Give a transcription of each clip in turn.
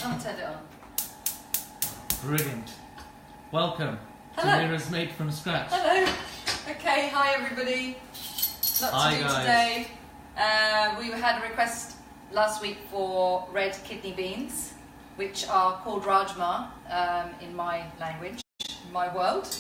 I'll turn it on. Brilliant. Welcome Hello. to Mirrors Made from Scratch. Hello. Okay, hi everybody. Lots Hi, to do guys. today. We had a request last week for red kidney beans, which are called rajma in my language, in my world.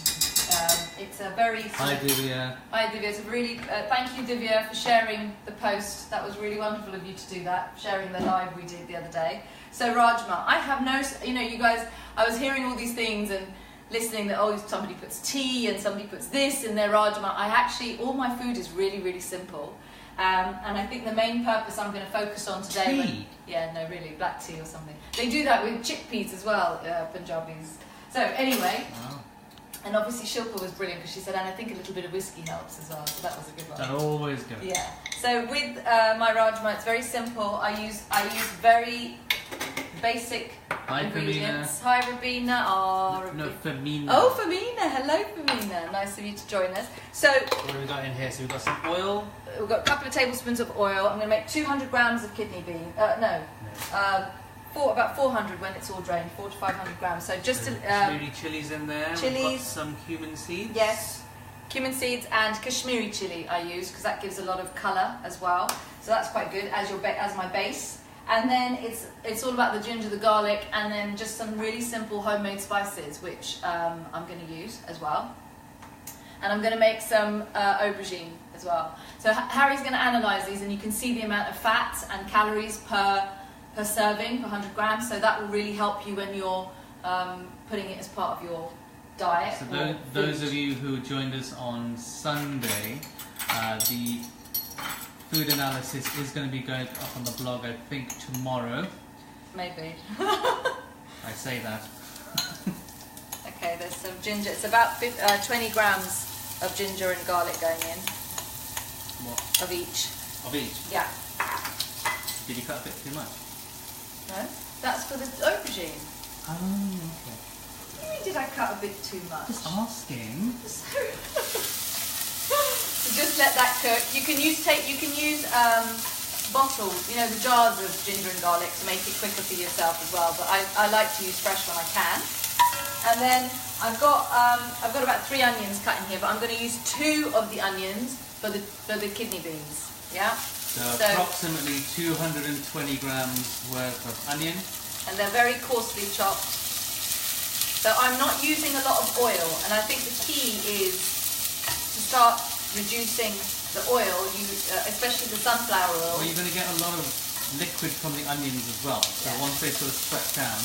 It's a very... Hi, Divya. Hi Divya, it's a really, thank you Divya for sharing the post. That was really wonderful of you to do that, sharing the live we did the other day. So rajma, I have no, you guys, I was hearing all these things and listening that, oh, somebody puts tea and somebody puts this in their rajma. I actually, all my food is really, really simple. And I think the main purpose I'm going to focus on today... Tea? Yeah, no, really, black tea or something. They do that with chickpeas as well, Punjabis. So anyway... Wow. And obviously Shilpa was brilliant because she said, and I think a little bit of whiskey helps as well, so that was a good one. That always goes. Yeah. So with my rajma, it's very simple. I use very basic ingredients. Hi Rabina. Oh, No, Femina. Oh, Femina. Hello, Femina. Nice of you to join us. So What have we got in here? So we've got some oil. we've got a couple of tablespoons of oil. I'm going to make 200 grams of kidney bean. About 400 when it's all drained, 400 to 500 grams. So just to, Kashmiri chilies in there. We've got chilies. some cumin seeds. Yes, cumin seeds and Kashmiri chili I use because that gives a lot of colour as well. So that's quite good as as my base. And then it's all about the ginger, the garlic, and then just some really simple homemade spices which I'm going to use as well. And I'm going to make some aubergine as well. So Harry's going to analyse these, and you can see the amount of fat and calories per serving, per 100 grams. So that will really help you when you're putting it as part of your diet. So those of you who joined us on Sunday, the food analysis is going to be going up on the blog, I think, tomorrow. Maybe. I say that. Okay, there's some ginger. It's about 20 grams of ginger and garlic going in. What? Of each. Of each? Yeah. Did you cut a bit too much? No? That's for the aubergine. Oh, okay. What do you mean did I cut a bit too much? Just asking. So just let that cook. You can use bottles, the jars of ginger and garlic to make it quicker for yourself as well. But I like to use fresh when I can. And then I've got about 3 onions cut in here, but I'm going to use 2 of the onions for the kidney beans. Yeah. So approximately 220 grams worth of onion. And they're very coarsely chopped. So I'm not using a lot of oil, and I think the key is to start reducing the oil, especially the sunflower oil. Well, you're going to get a lot of liquid from the onions as well. So Yeah. once they sort of sweat down.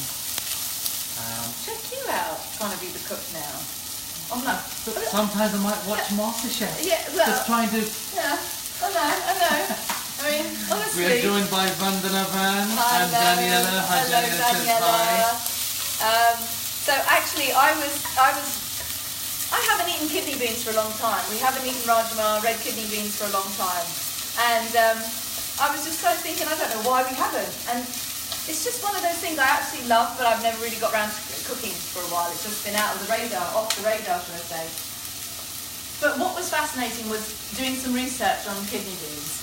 Check you out, trying to be the cook now. I'm not. Sometimes I might watch MasterChef. Yeah, well, Just trying to. Yeah, I know. I mean, honestly. We are joined by Vandana Van and Hello. Daniela. Hi, Hello, Daniela. Says hi. So actually, I haven't eaten kidney beans for a long time. We haven't eaten rajma, red kidney beans for a long time, and I was just kind of thinking, I don't know why we haven't. And it's just one of those things I absolutely love, but I've never really got around to cooking for a while. It's just been off the radar, should I say. But what was fascinating was doing some research on kidney beans.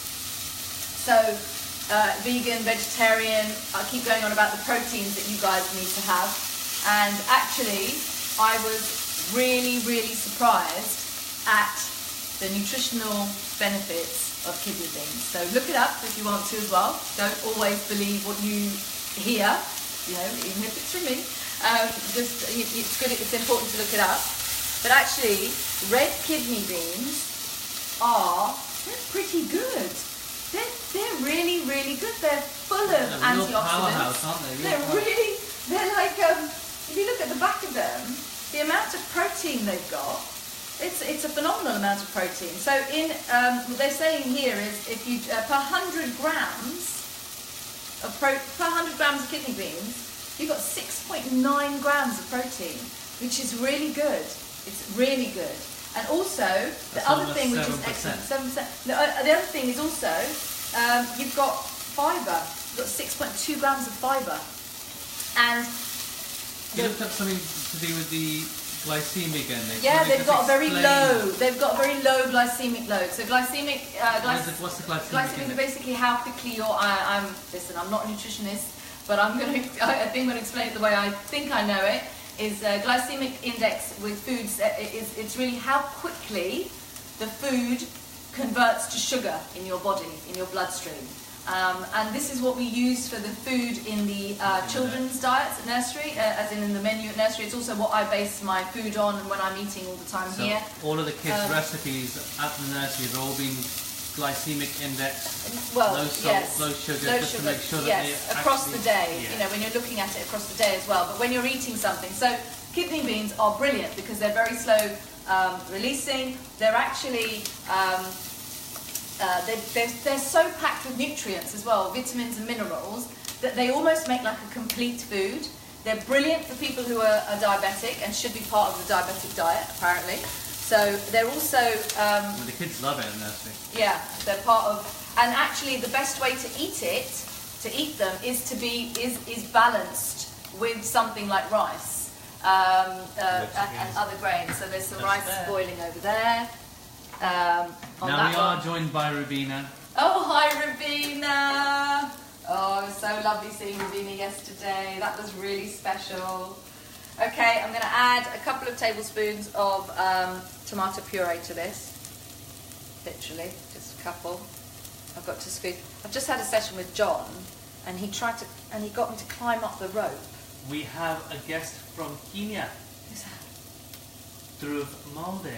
So, vegan, vegetarian, I keep going on about the proteins that you guys need to have. And actually, I was really, really surprised at the nutritional benefits of kidney beans. So look it up if you want to as well. Don't always believe what you hear, even if it's from me. It's good. It's important to look it up. But actually, red kidney beans they're pretty good. They're really, really good. They're full of antioxidants. Powerhouse, aren't they? They're like, if you look at the back of them, the amount of protein they've got, it's a phenomenal amount of protein. So what they're saying here is if you, per 100 grams of kidney beans, you've got 6.9 grams of protein, which is really good. It's really good. And also, the other thing which is excellent, 7%. The other thing is also, you've got fibre. You've got 6.2 grams of fibre. And You looked up something to do with the glycemic index. yeah, they've got a very low glycemic load. So glycemic, what's the glycemic glycemic is index? basically how quickly you're, I'm not a nutritionist, but I think I'm going to explain it the way I think I know it. Is glycemic index with foods? It's really how quickly the food converts to sugar in your body, in your bloodstream. And this is what we use for the food in the children's diets at nursery, as in the menu at nursery. It's also what I base my food on and when I'm eating all the time so here. All of the kids' recipes at the nursery have all been glycemic index, well, low salt, low sugar, just to make sure that they across the day, yeah. you know, when you're looking at it across the day as well. But when you're eating something, so kidney beans are brilliant because they're very slow releasing. They're actually they're so packed with nutrients as well, vitamins and minerals, that they almost make like a complete food. They're brilliant for people who are diabetic and should be part of the diabetic diet, apparently. So they're also... well, the kids love it in nursery. Yeah, they're part of... And actually the best way to eat them, is balanced with something like rice and other grains. So there's some rice boiling over there. Now we are joined by Rubina. Oh, hi Rubina! Oh, it was so lovely seeing Rubina yesterday. That was really special. Okay, I'm going to add a couple of tablespoons of tomato puree to this. Literally, just a couple. I've got to scoop. I've just had a session with John, and he got me to climb up the rope. We have a guest from Kenya. Who's that? Dhruv Malde.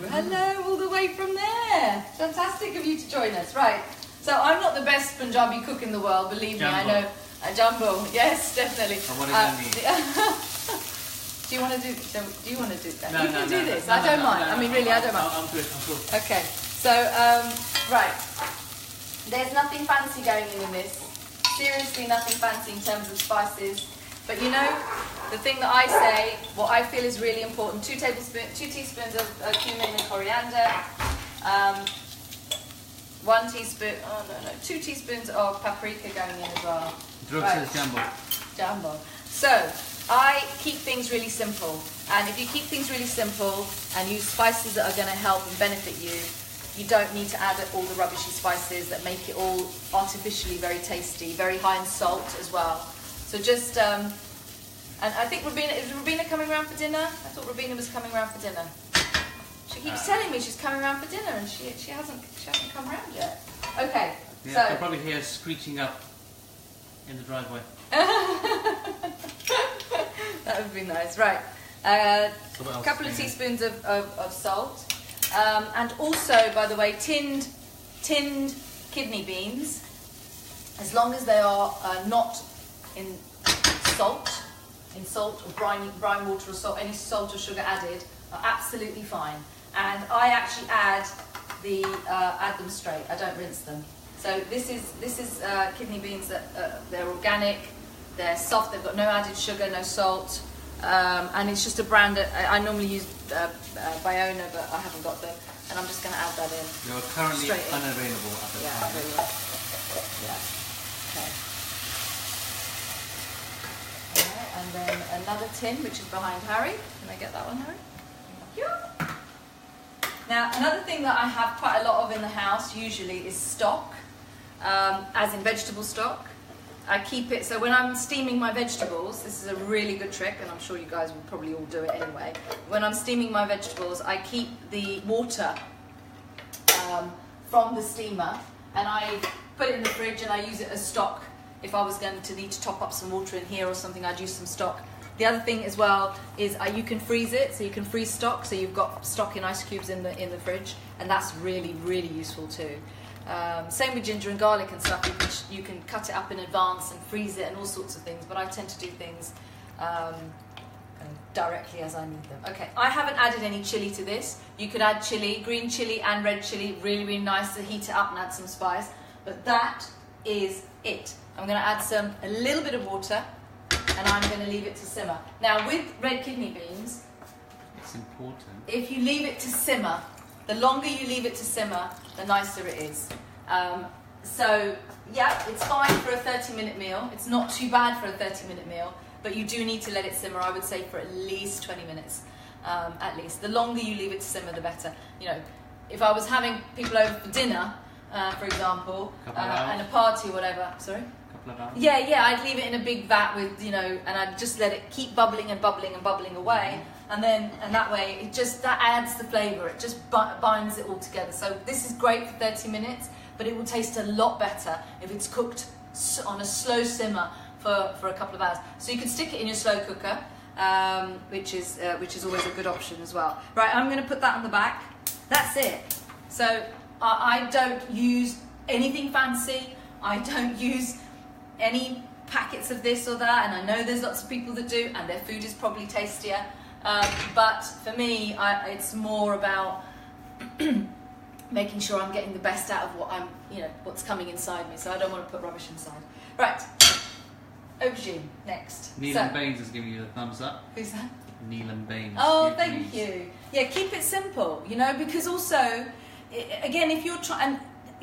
Hello, all the way from there. Fantastic of you to join us. Right, so I'm not the best Punjabi cook in the world, believe me, I know. Jumbo, yes, definitely. And what does that mean? Do you want to do that? No, you can do this. I don't mind. I mean, really, I don't mind. I'm good. Okay, so, right. There's nothing fancy going in this. Seriously, nothing fancy in terms of spices. But you know, the thing that I say, what I feel is really important, 2 teaspoons of cumin and coriander, 1 teaspoon, 2 teaspoons of paprika going in as well. Dhruv says jumbo. Jumbo. So, I keep things really simple. And if you keep things really simple and use spices that are going to help and benefit you, you don't need to add all the rubbishy spices that make it all artificially very tasty, very high in salt as well. So just, and I think is Rubina coming around for dinner? I thought Rubina was coming around for dinner. She keeps telling me she's coming around for dinner, and she hasn't come around yet. Okay, yeah, so I can probably hear her screeching up in the driveway. That would be nice, right? A couple of teaspoons of salt, and also, by the way, tinned kidney beans, as long as they are not in salt or brine water or salt, any salt or sugar added, are absolutely fine. And I actually add them straight. I don't rinse them. So this is kidney beans that they're organic, they're soft, they've got no added sugar, no salt, and it's just a brand that I normally use Biona, but I haven't got them, and I'm just going to add that in. You're currently unavailable at the time. Yeah. Okay. Alright, and then another tin which is behind Harry. Can I get that one, Harry? Yeah. Now, another thing that I have quite a lot of in the house usually is stock, as in vegetable stock. I keep it, so when I'm steaming my vegetables, this is a really good trick, and I'm sure you guys will probably all do it anyway. When I'm steaming my vegetables, I keep the water from the steamer, and I put it in the fridge and I use it as stock. If I was going to need to top up some water in here or something, I'd use some stock. The other thing as well is you can freeze it, so you can freeze stock, so you've got stock in ice cubes in the fridge, and that's really, really useful too. Same with ginger and garlic and stuff. You can cut it up in advance and freeze it and all sorts of things, but I tend to do things directly as I need them. Okay, I haven't added any chili to this. You could add chili, green chili and red chili, really, really nice to heat it up and add some spice, but that is it. I'm going to add a little bit of water, and I'm going to leave it to simmer. Now, with red kidney beans, it's important. If you leave it to simmer, the longer you leave it to simmer, the nicer it is. So, yeah, it's fine for a 30-minute meal. It's not too bad for a 30-minute meal, but you do need to let it simmer, I would say, for at least 20 minutes. At least. The longer you leave it to simmer, the better. You know, if I was having people over for dinner, for example, and a party or whatever. Sorry? couple of hours? Yeah, I'd leave it in a big vat with, and I'd just let it keep bubbling and bubbling and bubbling away. And that way, that adds the flavour. It just binds it all together. So this is great for 30 minutes, but it will taste a lot better if it's cooked on a slow simmer for a couple of hours. So you can stick it in your slow cooker, which is always a good option as well. Right, I'm going to put that on the back. That's it. So I don't use anything fancy. I don't use any packets of this or that, and I know there's lots of people that do, and their food is probably tastier. But for me, it's more about making sure I'm getting the best out of what's coming inside me. So I don't want to put rubbish inside. Right, aubergine next. Neelam Baines is giving you the thumbs up. Who's that? Neelam Baines. Oh, thank you. Yeah, keep it simple, because also, again, if you're trying,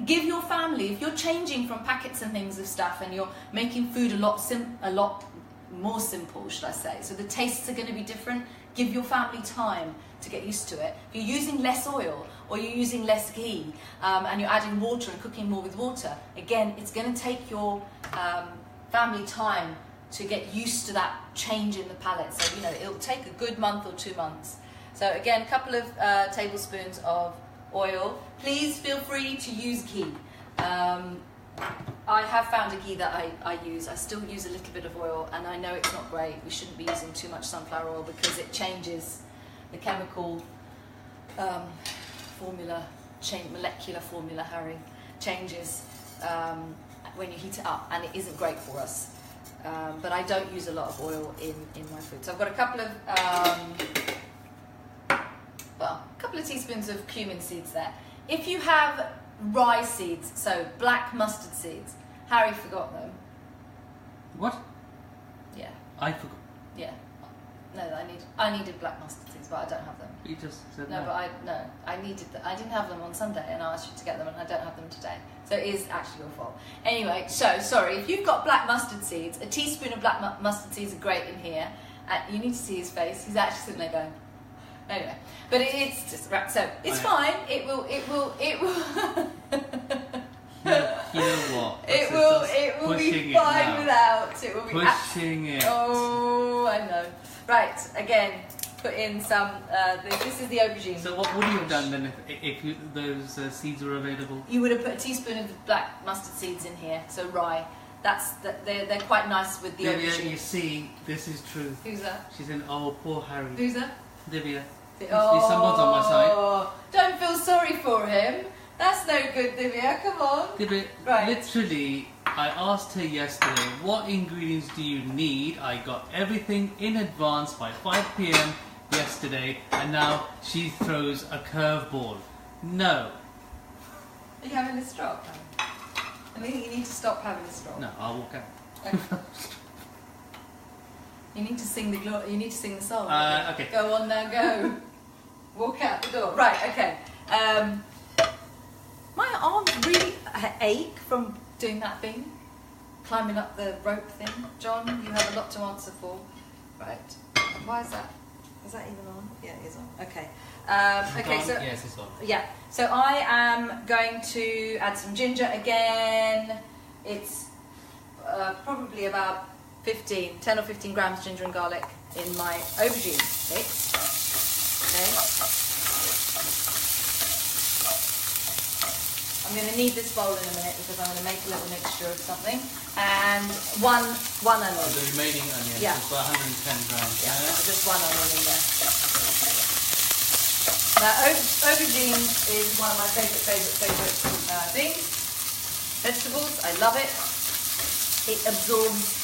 give your family, if you're changing from packets and things of stuff and you're making food a lot more simple, should I say, so the tastes are going to be different, give your family time to get used to it. If you're using less oil or you're using less ghee and you're adding water and cooking more with water, again, it's going to take your family time to get used to that change in the palate. So, it'll take a good month or 2 months. So again, a couple of tablespoons of oil. Please feel free to use ghee. I have found a ghee that I use. I still use a little bit of oil, and I know it's not great. We shouldn't be using too much sunflower oil because it changes the chemical molecular formula, Harry, changes when you heat it up, and it isn't great for us. But I don't use a lot of oil in my food. So I've got a couple of teaspoons of cumin seeds there. If you have rye seeds, so black mustard seeds, Harry forgot them. What? Yeah. I forgot. Yeah. No, I needed black mustard seeds, but I don't have them. You just said no. But I needed them. I didn't have them on Sunday, and I asked you to get them, and I don't have them today. So it is actually your fault. Anyway, so sorry. If you've got black mustard seeds, a teaspoon of black mustard seeds are great in here. You need to see his face. He's actually sitting there going. Anyway, but it's just right. So it's fine. It will. You know what? It will be fine without. It will be pushing it. Oh, I know. Right, again, put in some. This is the aubergine. So what would you have done then if those seeds were available? You would have put a teaspoon of black mustard seeds in here. So rye. They're quite nice with the aubergine. You see, this is true. Who's that? She's in. Oh, poor Harry. Who's that? Divya. Someone's on my side. Don't feel sorry for him. That's no good, Divya. Come on. Divya, right. Literally, I asked her yesterday, what ingredients do you need? I got everything in advance by 5 p.m. yesterday, and now she throws a curveball. No. Are you having a stroke? I think you need to stop having a stroke. No, I'll walk out. Okay. You need to sing the song. Okay. Go on now, go. Walk out the door. Right, okay. My arms really ache from doing that thing. Climbing up the rope thing. John, you have a lot to answer for. Right. Why is that? Is that even on? Yeah, it is on. Okay. Okay, so... Yes, it's on. Yeah. So I am going to add some ginger again. It's probably about 10 or 15 grams ginger and garlic in my aubergine mix. Okay. I'm going to need this bowl in a minute because I'm going to make a little mixture of something. And one onion. The remaining onion. Yeah. It's about 110 grams. Yeah, just one onion in there. Now, aubergine is one of my favourite things. Vegetables, I love it. It absorbs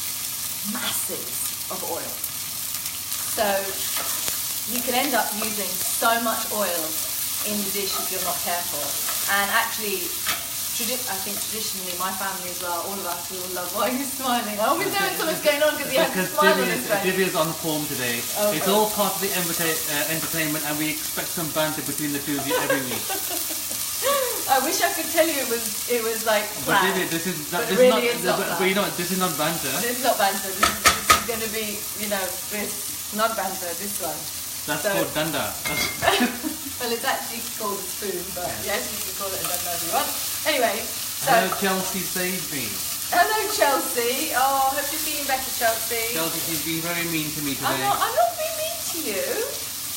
masses of oil. So you can end up using so much oil in the dish if you're not careful. And actually, I think traditionally, my family as well, all of us, we all love. Why are you smiling? I always know when something's going on because he has a smile on his face. Divya's on form today. Okay. It's all part of the entertainment, and we expect some banter between the two of you every week. I wish I could tell you it was like planned. But Divya, this is not this is not banter. This is not banter. This is going to be, not banter. This one. That's called danda. Well, it's actually called a spoon, but yes, you can call it a danda if you want. Anyway, so Hello, Chelsea, save me. Hello, Chelsea. Oh, hope you're feeling better, Chelsea. Chelsea, she's been very mean to me today. I'm not being mean to you.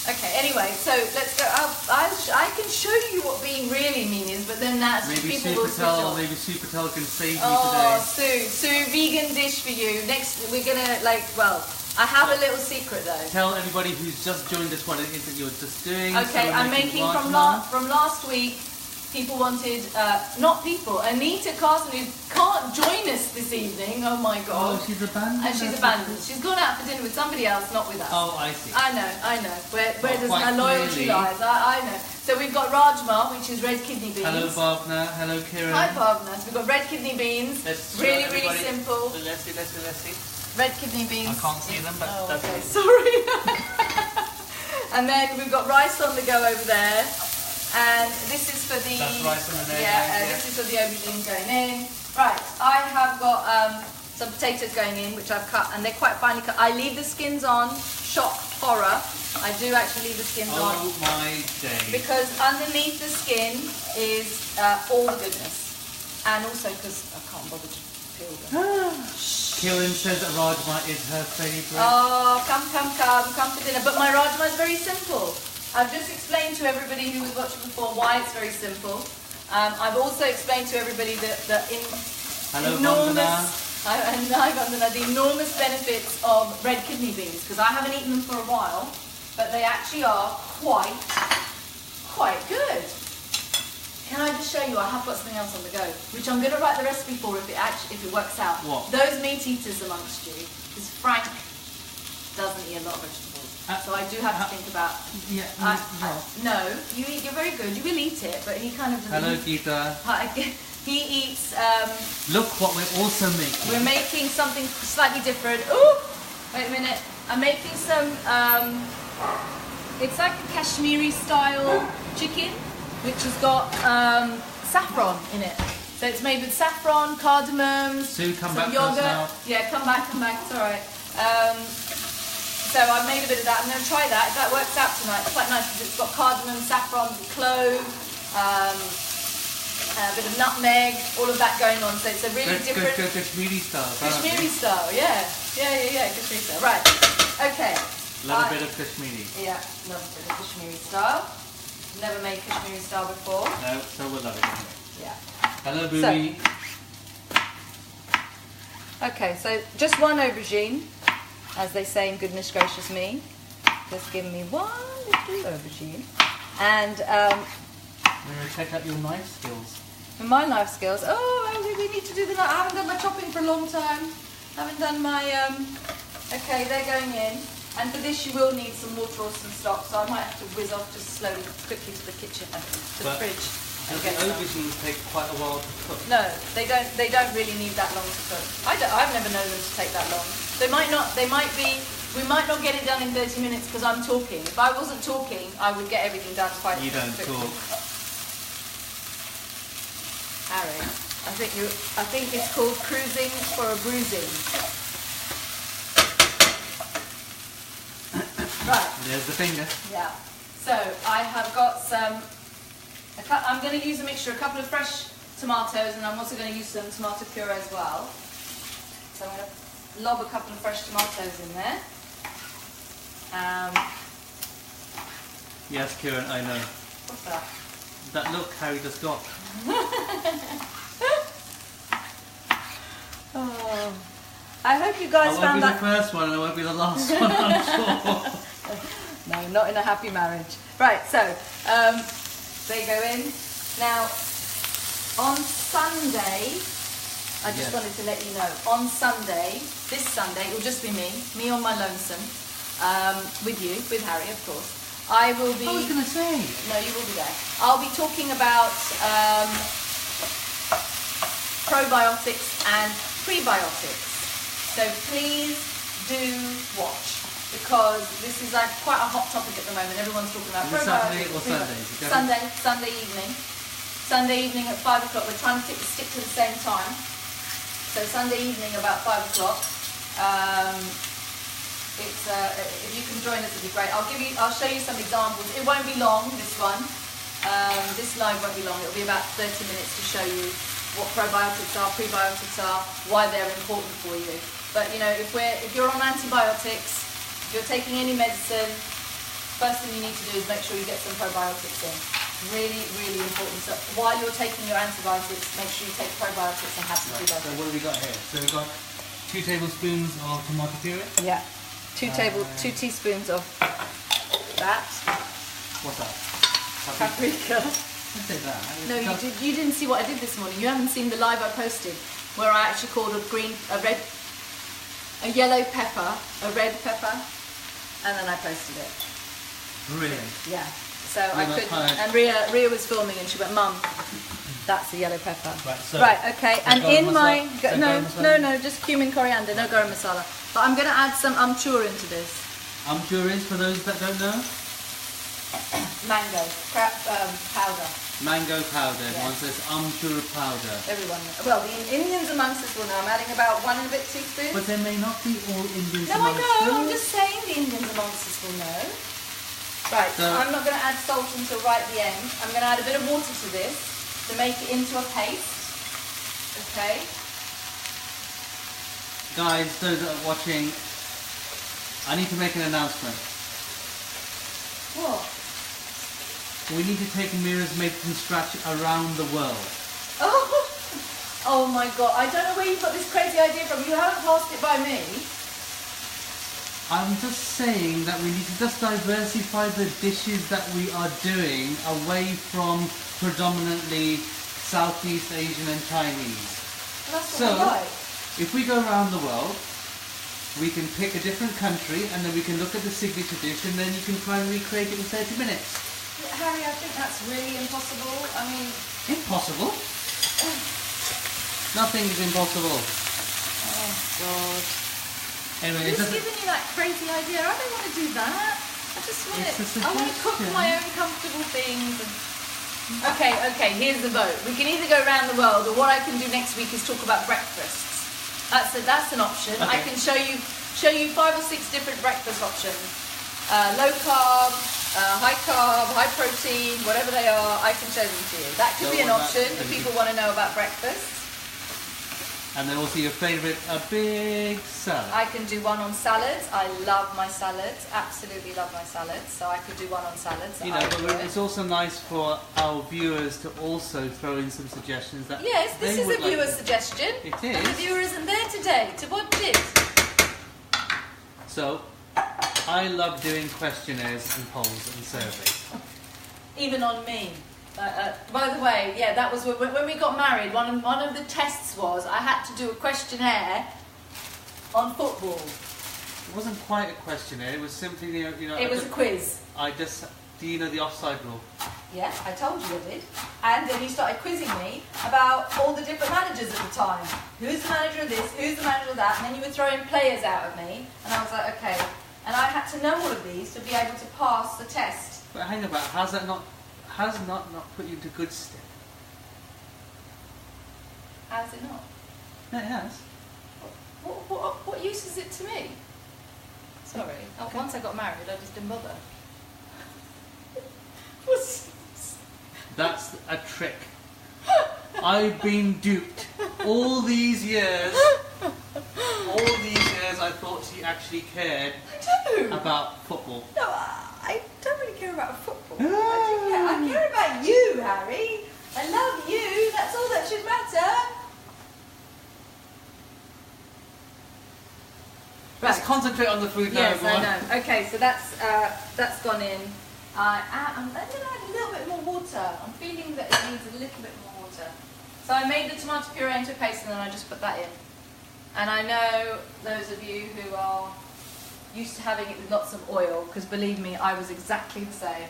Okay, anyway, so let's go. I can show you what being really mean is, but then that's maybe people will switch off. Maybe Supertel can save me Oh, today. Sue, vegan dish for you. Next, we're gonna I have a little secret though. Tell everybody who's just joined us what it is that you're just doing. Okay, So I'm making from last week. People wanted, not people, Anita Carson, who can't join us this evening. Oh my God. Oh, she's abandoned. And she's abandoned. She's gone out for dinner with somebody else, not with us. Oh, I see. I know. Where does quite my loyalty clearly. lies? I know. So we've got Rajma, which is red kidney beans. Hello, Bhavna. Hello, Kiran. Hi, Bhavna. So we've got red kidney beans. Really simple. Let's see. Red kidney beans. I can't see them, but that's okay. it. Sorry. And then we've got rice on the go over there. And this is for the... That's rice on the go. This is for the aubergine going in. Right, I have got some potatoes going in, which I've cut, and they're quite finely cut. I leave the skins on, shock horror. I do actually leave the skins on. Oh my day. Because underneath the skin is all the goodness. And also because I can't bother to peel them. Kiran says that Rajma is her favourite. Oh, come for dinner. But my Rajma is very simple. I've just explained to everybody who was watching before why it's very simple. I've also explained to everybody the enormous benefits of red kidney beans, because I haven't eaten them for a while, but they actually are quite good. Can I just show you? I have got something else on the go, which I'm going to write the recipe for if it works out. What? Those meat eaters amongst you, because Frank doesn't eat a lot of vegetables. So I do have to think about. Yeah. No, you're very good. You will eat it, but he kind of doesn't. Hello, Geeta. He eats. Look what we're also making. We're making something slightly different. Ooh, wait a minute. I'm making some. It's like a Kashmiri style chicken, which has got saffron in it. So it's made with saffron, cardamom, Sue, come some back to us yogurt. now. Yeah, come back. It's all right. So I've made a bit of that. I'm going to try that. If that works out tonight, it's quite nice because it's got cardamom, saffron, clove, a bit of nutmeg, all of that going on. So it's a really different... Kashmiri style. Kashmiri style, yeah. Kashmiri style. Right. Okay. Love a bit of Kashmiri. Yeah, love a bit of Kashmiri style. Never made Kashmiri style before. No, so we'll love it. Yeah. Hello, Booby. Okay, so just one aubergine. As they say in Goodness Gracious Me. Just give me one little aubergine. And we're going to check out your knife skills. My knife skills. Oh, we need to do the knife. I haven't done my chopping for a long time. Haven't done my okay, they're going in. And for this you will need some water or some stock, so I might have to whiz off just slowly, quickly to the kitchen, to the fridge. Does the aubergines take quite a while to cook? No, they don't. They don't really need that long to cook. I've never known them to take that long. They might not. They might be. We might not get it done in 30 minutes because I'm talking. If I wasn't talking, I would get everything done quite quickly. You don't talk. Harry, I think it's called cruising for a bruising. Right. There's the finger. Yeah. So I have got some. I'm going to use a mixture, a couple of fresh tomatoes, and I'm also going to use some tomato puree as well. So I'm going to lob a couple of fresh tomatoes in there. Yes, Kieran, I know. What's that? That look Harry just got. Oh, I hope you guys found that. I won't be the first one and I won't be the last one, I'm sure. No, not in a happy marriage. Right, so they go in. Now, on Sunday, I just wanted to let you know, on Sunday, this Sunday, it will just be me on my lonesome, with you, with Harry, of course. I will be... I was going to say. No, you will be there. I'll be talking about probiotics and prebiotics. So please do watch, because this is like quite a hot topic at the moment. Everyone's talking about Saturday probiotics. or Sunday? Sunday evening. Sunday evening at 5 o'clock. We're trying to stick to the same time. So Sunday evening about 5 o'clock. If you can join us, it'd be great. I'll show you some examples. It won't be long, this one. This live won't be long. It'll be about 30 minutes to show you what probiotics are, prebiotics are, why they're important for you. But you know, if you're on antibiotics, if you're taking any medicine, first thing you need to do is make sure you get some probiotics in. Really, really important. So while you're taking your antibiotics, make sure you take probiotics and have some prebiotics. So what have we got here? So we've got 2 tablespoons of tomato puree. Yeah. 2 teaspoons of that. What's that? Paprika. I say that. No, you didn't see what I did this morning. You haven't seen the live I posted where I actually called a yellow pepper, a red pepper, and then I posted it. Brilliant. Yeah. So I could, and Ria was filming and she went, Mum, that's a yellow pepper. Right, okay. And in my, no, just cumin, coriander, no garam masala. But I'm going to add some amchur into this. Amchur is, for those that don't know? Mango, powder. Mango powder. Yeah. One says amchur powder. Everyone knows. Well, the Indians amongst us will know. I'm adding about 1 and a bit teaspoons. But there may not be all Indians No, I amongst know. us. I'm just saying the Indians amongst us will know. Right, so I'm not going to add salt until right at the end. I'm going to add a bit of water to this to make it into a paste. Okay. Guys, those that are watching, I need to make an announcement. What? We need to take mirrors made from scratch around the world. Oh my God, I don't know where you got this crazy idea from. You haven't passed it by me. I'm just saying that we need to just diversify the dishes that we are doing away from predominantly Southeast Asian and Chinese. Well, that's So, what I like. if we go around the world, we can pick a different country and then we can look at the signature dish and then you can try and recreate it in 30 minutes. Yeah, Harry, I think that's really impossible. I mean... Impossible? Nothing is impossible. Oh God. Anyway, Who's giving you that crazy idea? I don't want to do that. I just want to cook suggestion. my own comfortable things. Okay, here's the vote. We can either go around the world, or what I can do next week is talk about breakfasts. That's an option. Okay. I can show you 5 or 6 different breakfast options. Low carb, high carb, high protein, whatever they are, I can show them to you. That could be an option if people want to know about breakfast. And then also your favourite, a big salad. I can do one on salads. I love my salads. Absolutely love my salads. So I could do one on salads. You know, but it's also nice for our viewers to also throw in some suggestions that yes, this is a viewer's suggestion. It is. And the viewer isn't there today to watch it. So, I love doing questionnaires and polls and surveys. Even on me. By the way, yeah, that was when we got married. One of the tests was I had to do a questionnaire on football. It wasn't quite a questionnaire. It was simply, you know. It was a quiz. Do you know the offside rule? Yeah, I told you I did. And then you started quizzing me about all the different managers at the time. Who's the manager of this? Who's the manager of that? And then you were throwing players out at me, and I was like, okay. And I had to know all of these to be able to pass the test. But hang about. How's that not put you to good stead? Has it not? No, it has. What use is it to me? Sorry. Okay. Once I got married, I just didn't bother. That's a trick. I've been duped. All these years, I thought she actually cared about football. No, I don't really care about football. I care about you, Harry. I love you. That's all that should matter. Let's concentrate on the food now. Yes, everyone. I know. Okay, so that's gone in. I'm going to add a little bit more water. I'm feeling that it needs a little bit more water. So I made the tomato puree into a paste and then I just put that in. And I know those of you who are used to having it with lots of oil, because believe me, I was exactly the same.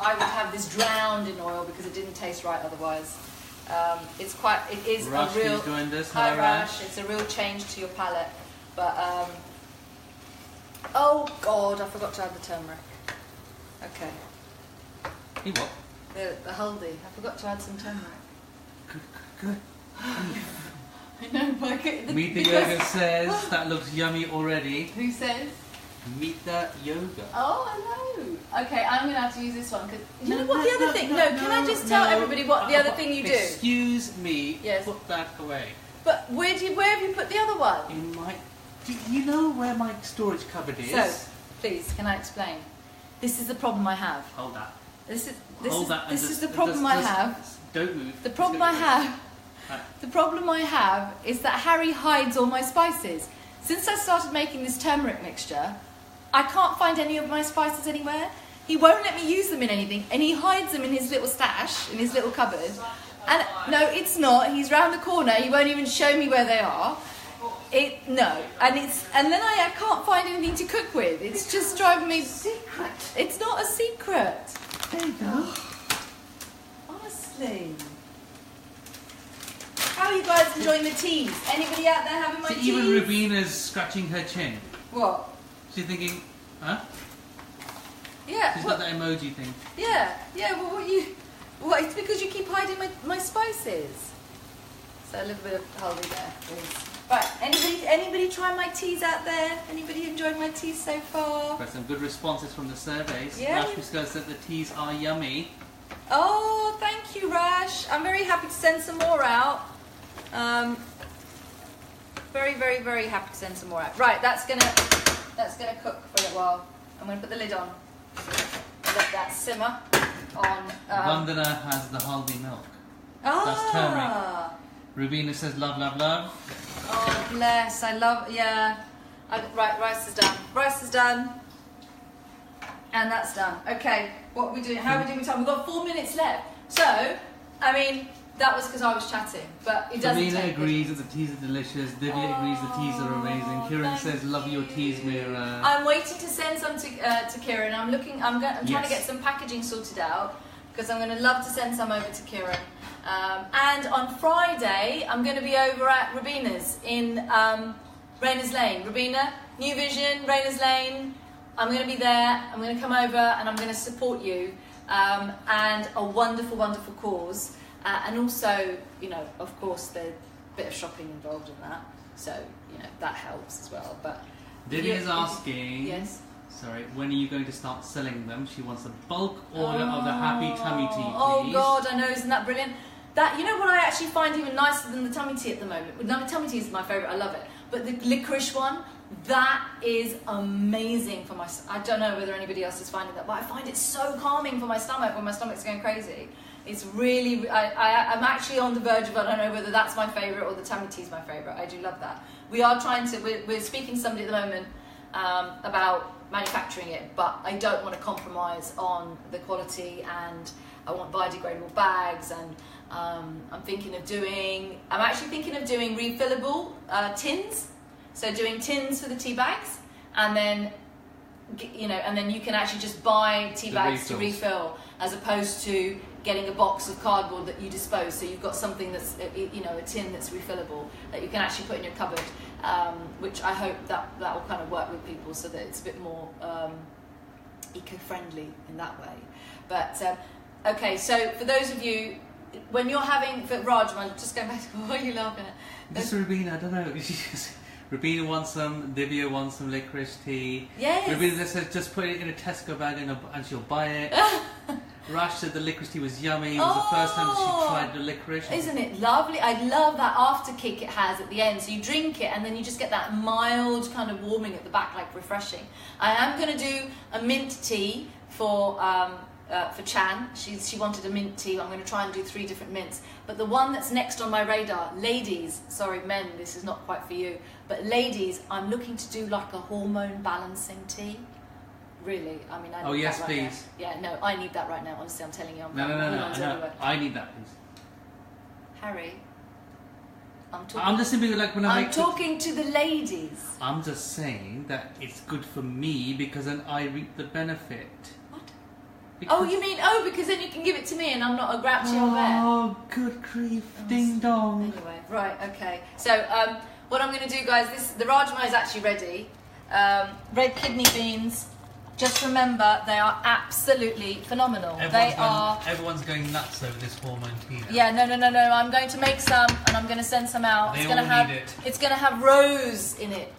I would have this drowned in oil because it didn't taste right otherwise. It is Rush a real, is doing this. hi Hello, Rush, it's a real change to your palate. But, oh God, I forgot to add the turmeric. Okay. You what? The haldi. I forgot to add some turmeric. Good. I know, but Meet the Yoga says that looks yummy already. Who says? Meeta Yoga. Oh, hello. Okay, I'm going to have to use this one because you know No, what the other thing. No, can I just tell everybody what the other thing you do? Excuse me. Yes. Put that away. But where have you put the other one? In my. Do you know where my storage cupboard is? So, please, can I explain? This is the problem I have. Hold that. This Hold is the problem I have. Don't move. The problem I have. The problem I have is that Harry hides all my spices. Since I started making this turmeric mixture, I can't find any of my spices anywhere. He won't let me use them in anything, and he hides them in his little stash, in his little cupboard. And no, it's not. He's round the corner. He won't even show me where they are. And then I can't find anything to cook with. It's just driving me. Secret. It's not a secret. There you go. Honestly. How are you guys enjoying the teas? Anybody out there having my teas? Even Rubina's scratching her chin. What? She's thinking, huh? Yeah. She's what? got that emoji thing. Yeah. Well, what? It's because you keep hiding my spices. So a little bit of haldi there, please. Right. Anybody trying my teas out there? Anybody enjoying my teas so far? Got some good responses from the surveys. Yeah. Rashmi says that the teas are yummy. Oh, thank you, Rash. I'm very happy to send some more out. Very, very, very happy to send some more out. Right, that's gonna cook for a little while. I'm gonna put the lid on. Let that simmer on. Vandana has the haldi milk. Ah. That's turmeric. Rubina says love, love, love. Oh, bless. I love. Yeah. Right, rice is done. Rice is done. And that's done. Okay, what are we doing? How are we doing with time? We've got 4 minutes left. So, I mean, that was because I was chatting, but it doesn't Rubina take agrees that the teas are delicious. Divya agrees the teas are amazing. Kiran says love your teas, Mira. I'm waiting to send some to Kiran. I'm trying to Yes. get some packaging sorted out because I'm going to love to send some over to Kiran. And on Friday, I'm going to be over at Rubina's in Rayners Lane. Rubina, New Vision, Rayners Lane. I'm going to be there. I'm going to come over and I'm going to support you. And a wonderful, wonderful cause. And also, you know, of course, there's a bit of shopping involved in that. So, you know, that helps as well. But Divya is asking. Yes. Sorry, when are you going to start selling them? She wants a bulk order of the Happy Tummy Tea, please. Oh God, I know, isn't that brilliant? That, you know what I actually find even nicer than the tummy tea at the moment? No, the tummy tea is my favourite, I love it. But the licorice one, that is amazing for my... I don't know whether anybody else is finding that, but I find it so calming for my stomach when my stomach's going crazy. It's really... I'm actually on the verge of, I don't know whether that's my favourite or the tummy tea is my favourite. I do love that. We are trying to... We're speaking to somebody at the moment about manufacturing it, but I don't want to compromise on the quality, and I want biodegradable bags, and I'm actually thinking of doing refillable tins, so doing tins for the tea bags, and then you can actually just buy tea bags to refill, as opposed to getting a box of cardboard that you dispose. So you've got something that's a tin that's refillable that you can actually put in your cupboard, which I hope that will kind of work with people so that it's a bit more eco-friendly in that way. But okay, so for those of you, when you're having, for Rajma, just going back to what are you laughing at? Just Rubina, I don't know. Rubina wants some, Divya wants some licorice tea. Yes. Rubina says just put it in a Tesco bag and she'll buy it. Rash said the licorice tea was yummy. It was the first time she tried the licorice. Isn't it lovely? I love that after kick it has at the end. So you drink it and then you just get that mild kind of warming at the back, like refreshing. I am going to do a mint tea for Chan. She wanted a mint tea. I'm going to try and do 3 different mints. But the one that's next on my radar, ladies, sorry men, this is not quite for you, but ladies, I'm looking to do like a hormone balancing tea. Really, I mean, I need yes, that right please. now. Yeah, no, I need that right now. Honestly, I'm telling you, I'm No. I need that, please. Harry, I'm just simply like when I'm talking to the ladies. I'm just saying that it's good for me because then I reap the benefit. What? Because You mean because then you can give it to me and I'm not a grouchy old bear. Oh, good grief, ding dong. Anyway, right, okay. So what I'm going to do, guys, the Rajma is actually ready. Red kidney beans. Just remember, they are absolutely phenomenal. Everyone's going nuts over this hormone tea now. Yeah, no. I'm going to make some, and I'm going to send some out. They it's going all need it. It's going to have rose in it.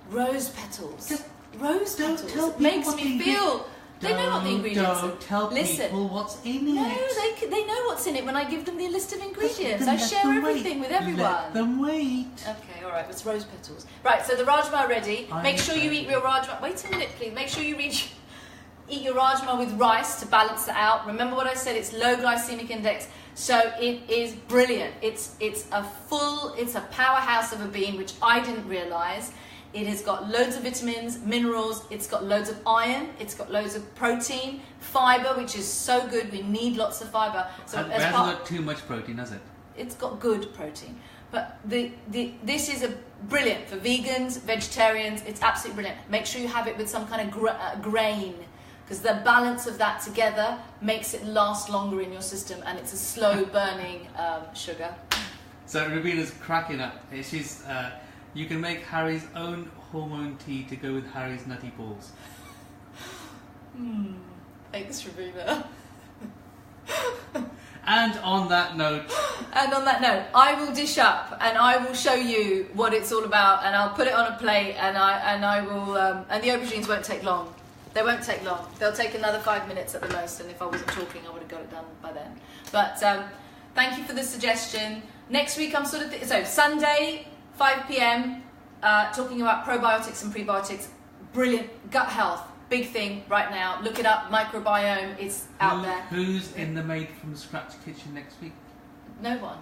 Rose petals. Rose Don't petals. tell It people makes what me the feel. They know what the ingredients are. Don't tell Listen. people what's in it. No, they know what's in it when I give them the list of ingredients. Then I let share them everything wait. with everyone. Let them wait. Okay, all right, it's rose petals. Right, so the rajma ready. I'm Make sure you ready. eat your rajma. Wait a minute, please. Make sure you eat your rajma with rice to balance it out. Remember what I said, it's low glycemic index, so it is brilliant. It's a powerhouse of a bean, which I didn't realise. It has got loads of vitamins, minerals, it's got loads of iron, it's got loads of protein, fibre, which is so good. We need lots of fibre. So It hasn't got too much protein, has it? it's got good protein. But this is brilliant for vegans, vegetarians. It's absolutely brilliant. Make sure you have it with some kind of grain, because the balance of that together makes it last longer in your system, and it's a slow burning sugar. So Rubina's cracking up. She's. You can make Harry's own hormone tea to go with Harry's nutty balls. Thanks, Rubina. And on that note, I will dish up and I will show you what it's all about, and I'll put it on a plate, and I will and the aubergines won't take long. They won't take long. They'll take another 5 minutes at the most, and if I wasn't talking, I would have got it done by then. But thank you for the suggestion. Next week I'm so Sunday 5 p.m. Talking about probiotics and prebiotics. Brilliant gut health. Big thing right now. Look it up. Microbiome is out there. Who's in the Made from Scratch kitchen next week? No one.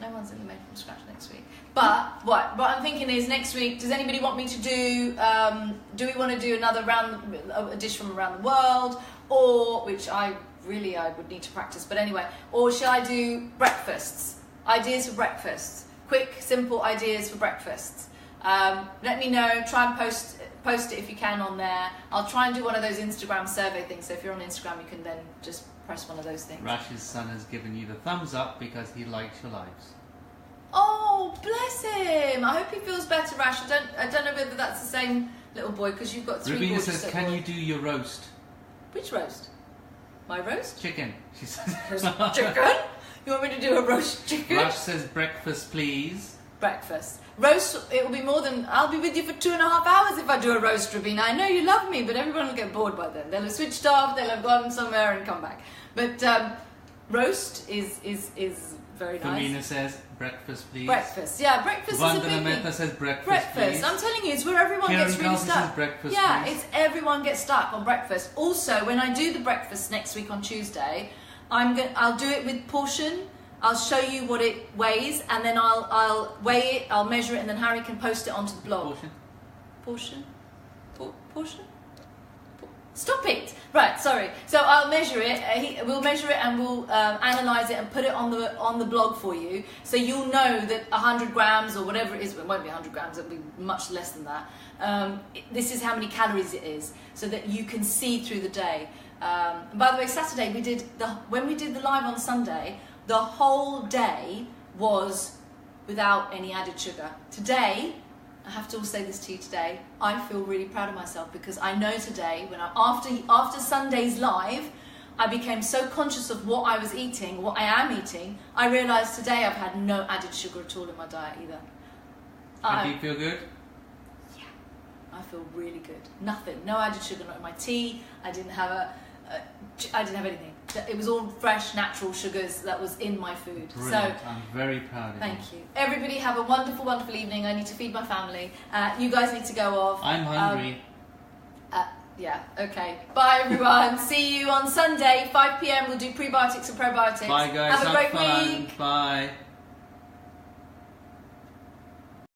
No one's in the Made from Scratch next week. But what I'm thinking is next week. Does anybody want me to do? Do we want to do another a dish from around the world, or which I would need to practice. But anyway, or shall I do breakfasts? Ideas for breakfasts. Quick, simple ideas for breakfasts. Let me know. Try and post it if you can on there. I'll try and do one of those Instagram survey things. So if you're on Instagram, you can then just press one of those things. Rash's son has given you the thumbs up because he likes your lives. Oh, bless him! I hope he feels better, Rash. I don't know whether that's the same little boy, because you've got 3 Rubina boys. says, "Can you do your roast?" Which roast? My roast? Chicken. She says. Chicken? You want me to do a roast chicken? Rash says, "Breakfast, please." Breakfast. Roast, it will be more than... I'll be with you for 2.5 hours if I do a roast, Rubina. I know you love me, but everyone will get bored by then. They'll have switched off, they'll have gone somewhere and come back. But roast is very nice. Rubina says, "Breakfast, please." Breakfast, yeah, breakfast is a big Vandana thing. Mehta says, "Breakfast, Breakfast. please." I'm telling you, it's where everyone Karen gets really Kelsey stuck. says, "Breakfast, yeah, please." it's everyone gets stuck on breakfast. Also, when I do the breakfast next week on Tuesday, I'll do it with portion. I'll show you what it weighs, and then I'll weigh it, I'll measure it, and then Harry can post it onto the blog. Portion? Portion? Stop it! Right, sorry. So I'll measure it. We'll measure it and we'll analyse it and put it on the blog for you, so you'll know that 100 grams or whatever it is. Well, it won't be 100 grams. It'll be much less than that. This is how many calories it is, so that you can see through the day. And by the way, Saturday when we did the live on Sunday, the whole day was without any added sugar. Today, I have to all say this to you today, I feel really proud of myself, because I know today, after Sunday's live, I became so conscious of what I was eating, what I am eating, I realised today I've had no added sugar at all in my diet either. And do you feel good? Yeah, I feel really good. Nothing, no added sugar, not in my tea. I didn't have anything. It was all fresh, natural sugars that was in my food. Brilliant. So, I'm very proud of you. thank you. Everybody have a wonderful, wonderful evening. I need to feed my family. You guys need to go off. I'm hungry. Yeah, okay. Bye, everyone. See you on Sunday, 5 p.m. We'll do prebiotics and probiotics. Bye, guys. Have a great fun. week. Bye.